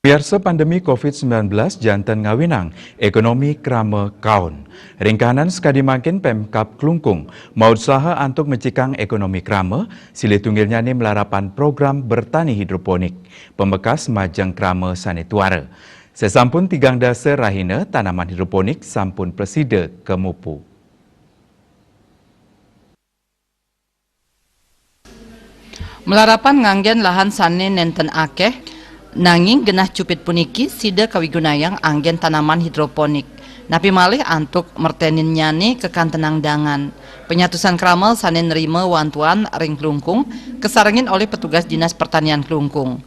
Biarsa pandemi COVID-19 jantan ngawinang, ekonomi krame kaun. Ringkanan sekadi makin Pemkab Klungkung mau usaha untuk mencikang ekonomi krame, sili tunggilnya ni melarapan program bertani hidroponik, pembekas majang krame sanituara. Sesampun tigang dasar rahina tanaman hidroponik sampun presida kemupu. Melarapan nganggen lahan sane nenten akeh, nanging genah cupit puniki sida kawigunayang anggen tanaman hidroponik. Napi malih antuk mertenin nyane kekan tenangdangan. Penyatusan kramel sane nerima wantuan ring Klungkung kesarengin oleh petugas Dinas Pertanian Klungkung.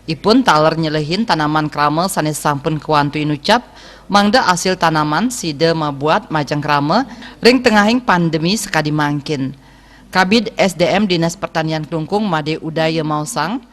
Ipun taler nyelehin tanaman kramel sane sampun kewantu inucap, mangda hasil tanaman sida mabuat majang kramel ring tengahing pandemi sekadi mangkin. Kabid SDM Dinas Pertanian Klungkung Made Udaya Mausang,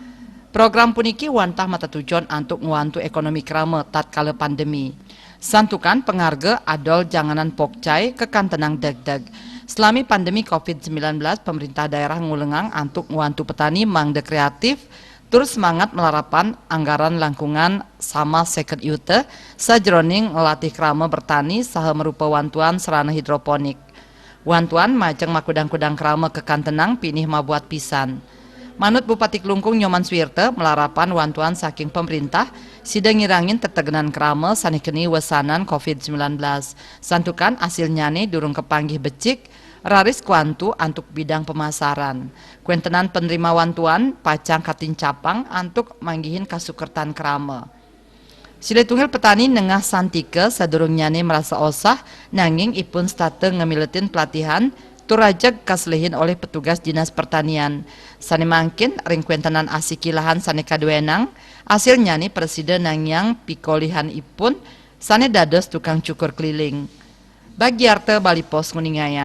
program puniki wantah mata tujuan untuk ngewantu ekonomi krame tatkala pandemi. Santukan pengharga adol janganan pokcai kekan tenang deg-deg. Selami pandemi COVID-19, pemerintah daerah ngulengang untuk ngewantu petani mangda kreatif, terus semangat melarapan anggaran langkungan sama second yute, sajroning ngelatih krame bertani saha merupa wantuan serana hidroponik. Wantuan majeng makudang-kudang krame kekan tenang pinih mabuat pisan. Manut Bupati Klungkung Nyoman Swirte melarapan wantuan saking pemerintah sida ngirangin tetegenan krame sanikeni wesanan COVID-19. Santukan hasilnya nih durung kepanggih becik raris kuantu untuk bidang pemasaran. Kuentenan penerima wantuan pacang katin capang untuk manggihin kasukertan krame. Sile tunggal petani nengah santike sadurungnya nih merasa osah nanging ipun state ngemiletin pelatihan turajag kaslehin oleh petugas Dinas Pertanian. Sane mangkin ring kuentenan asiki lahan sane kaduenang, hasilnya nih presiden nangyang pikolihan ipun sane dados tukang cukur keliling. Bagi arte Bali Pos Nguningaya.